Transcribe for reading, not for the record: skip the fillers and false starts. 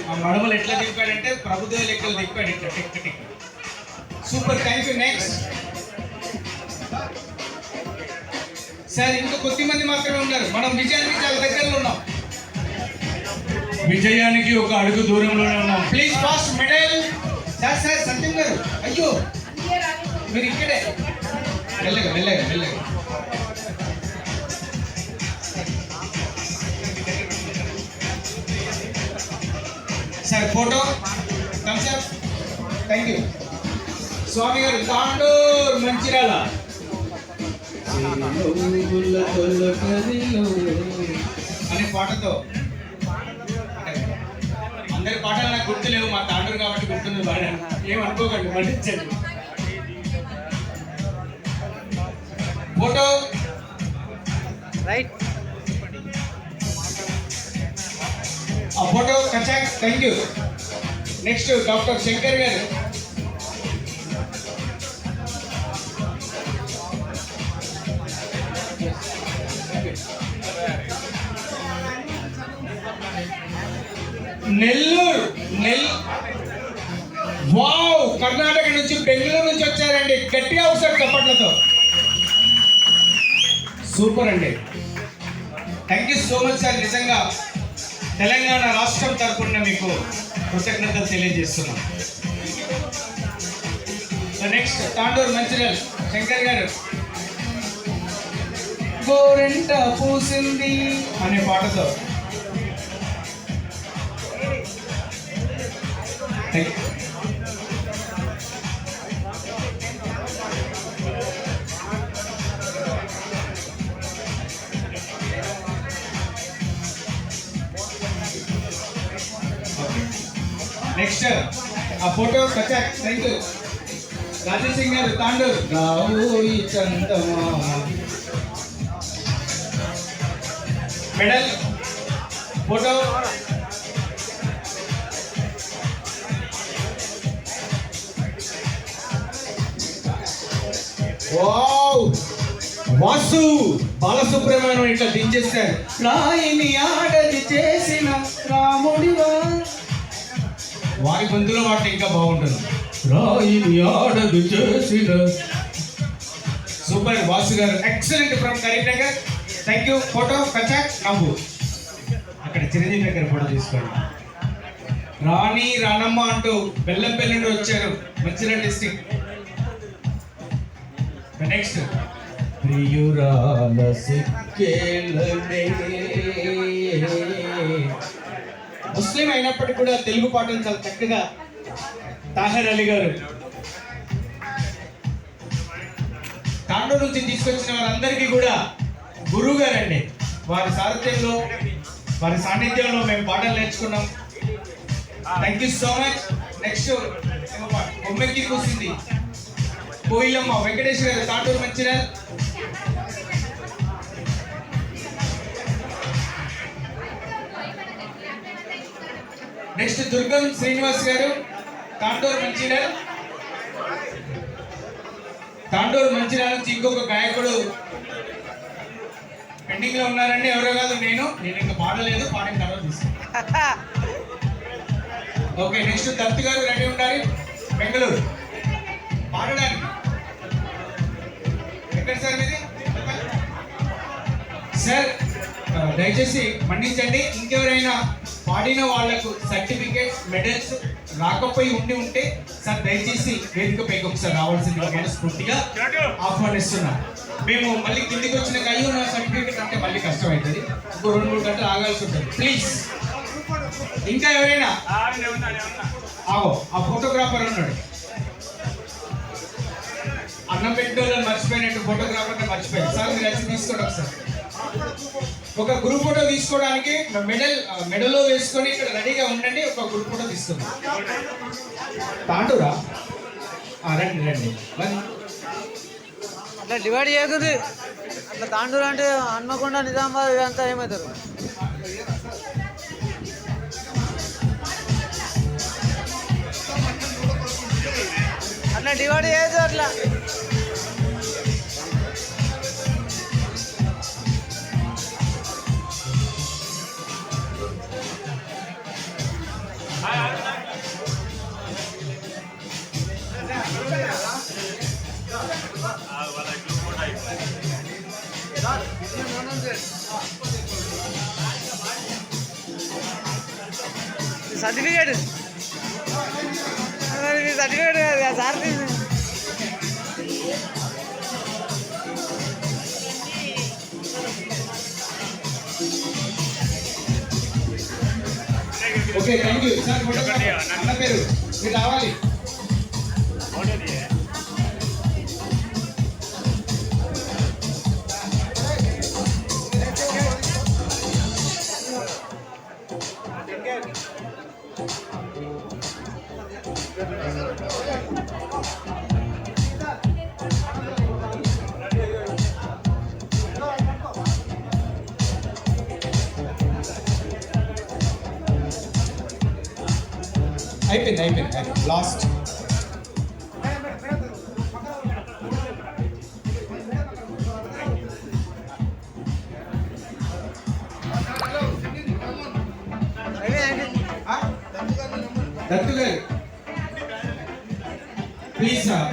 ఆ మడమలు ఎట్లా తిప్పాడంటే ప్రభుదేవ లెక్కలు తిప్పాడు ఇట్లా tick tick. Super, thank you. Next sir, ఇంకా కొద్దిమంది మాత్రమే ఉన్నారు. మనం విజయానికి చాలా దగ్గరలో ఉన్నాం. విజయానికి ఒక అడుగు దూరంలోనే ఉన్నాం. Please fast medal. Sir sir Satyam గారు, అయ్యో మీరు ఇక్కడే. మెల్లగా మెల్లగా మెల్లగా. Sir photo thumbs up. Thank you. Swami గారు, తాండూర్ మంచిర్యాల అనే పాటతో. అందరి పాటలు నాకు గుర్తులేవు, మా తాండూరు కాబట్టి గుర్తుంది బాగా. ఏమనుకోకండి, మన్నించండి. Photo right. ఆ ఫోటో కచాక్. Thank you. Next doctor Shankar garu. Nellore wow, Karnataka నుంచి, బెంగళూరు నుంచి వచ్చారండి. గట్టిగా ఒకసారి చప్పట్లతో. సూపర్ అండి. Thank you so much sir. నిజంగా తెలంగాణ రాష్ట్రం తరపున మీకు కృతజ్ఞతలు తెలియజేస్తున్నాం. నెక్స్ట్ తాండూరు మంచిర్యాల శంకర్ గారు. గోరెంట పూసింది అనే పాటతో. నెక్స్ట్ ఆ ఫోటో కచాక్. Thank you. రాజేష్ సింగ్ గారు, తాండూర్. రావోయి చందమామ. Medal photo. Wow, Vasu Balasubrahmanyam ఇట్లా దించేస్తారు. రాయిని ఆడది చేసిన రాముడివా. వారి గొంతులో మాట ఇంకా బాగుంటుంది. రాయిని ఆడది చేసిన. Super Vasu garu, excellent from Karimnagar. Thank you. Photo కచాక్. నవ్వు. అక్కడ చిరంజీవి దగ్గర ఫోటో తీసుకోండి. రాణి రాణమ్మ అంటూ బెల్లంపల్లి నుండి వచ్చారు, మంచిర్యాల డిస్ట్రిక్ట్. నెక్స్ట్ ప్రియురాల సిక్కేలనే. ముస్లిం అయినప్పటికీ కూడా తెలుగు పాటలు చాలా చక్కగా తాహర్ అలీ గారు. తాండూరు నుంచి తీసుకొచ్చిన వారందరికీ కూడా గురువు గారు అండి. వారి సారథ్యంలో, వారి సాన్నిధ్యంలో మేము పాటలు నేర్చుకున్నాం. Thank you so much. Next బొమ్మెక్కి కూసింది కోయిలమ్మ వెంకటేశ్వర గారు, తాండూరు మంచిర్యాల. నెక్స్ట్ దుర్గం శ్రీనివాస్ గారు, తాండూరు మంచిర్యాల. తాండూరు మంచిర్యాల నుంచి ఇంకొక గాయకుడు పెండింగ్ లో ఉన్నారండి. ఎవరో కాదు, నేను ఇంకా పాడలేదు, పాడిన తర్వాత తీసుకున్నాను. ఓకే. నెక్స్ట్ దత్తు గారు రెడీ ఉండాలి, బెంగళూరు పాడడానికి. ఎక్కడ సార్ మీది? సార్ దయచేసి మన్నించండి. ఇంకెవరైనా పాడిన వాళ్లకు సర్టిఫికేట్, మెడల్స్ రాకపోయి ఉంటే సార్ దయచేసి వేదికపైకి ఒకసారి రావాల్సిందిగా మనస్ఫూర్తిగా ఆహ్వానిస్తున్నాం. మేము మళ్ళీ కిందికి వచ్చిన అయ్యో నా సర్టిఫికేట్ అంటే మళ్ళీ కష్టం అవుతుంది. ఇంకో 2-3 గంటలు ఆగాల్సి ఉంటుంది. ప్లీజ్. ఇంకా ఎవరైనా ఆగో, ఆ ఫోటోగ్రాఫర్ ఉన్నాడు. అన్నం పెట్టిన మర్చిపోయినట్టు ఫోటోగ్రాఫర్ మర్చిపోయారు. సార్ మీరు వచ్చి తీసుకోండి ఒకసారి. ఒక గ్రూప్ ఫోటో తీసుకోవడానికి మెడల్లో వేసుకొని ఇక్కడ రెడీగా ఉండండి. ఒక గ్రూప్ ఫోటో తీసుకుందాం. తాండూరా రండి రండి. అట్లా డివైడ్ చేయకుది. అట్లా తాండూరు అంటే హన్మకొండ, నిజామాబాద్ ఇదంతా ఏమవుతారు. అట్లా డివైడ్ చేయదు. అట్లా certificate certificate sir okay thank you sir. Photographer అన్న పేరు మీరు రావాలి. అయిపోయింది లాస్ట్. దత్తు గారు ప్లీజ్ సార్.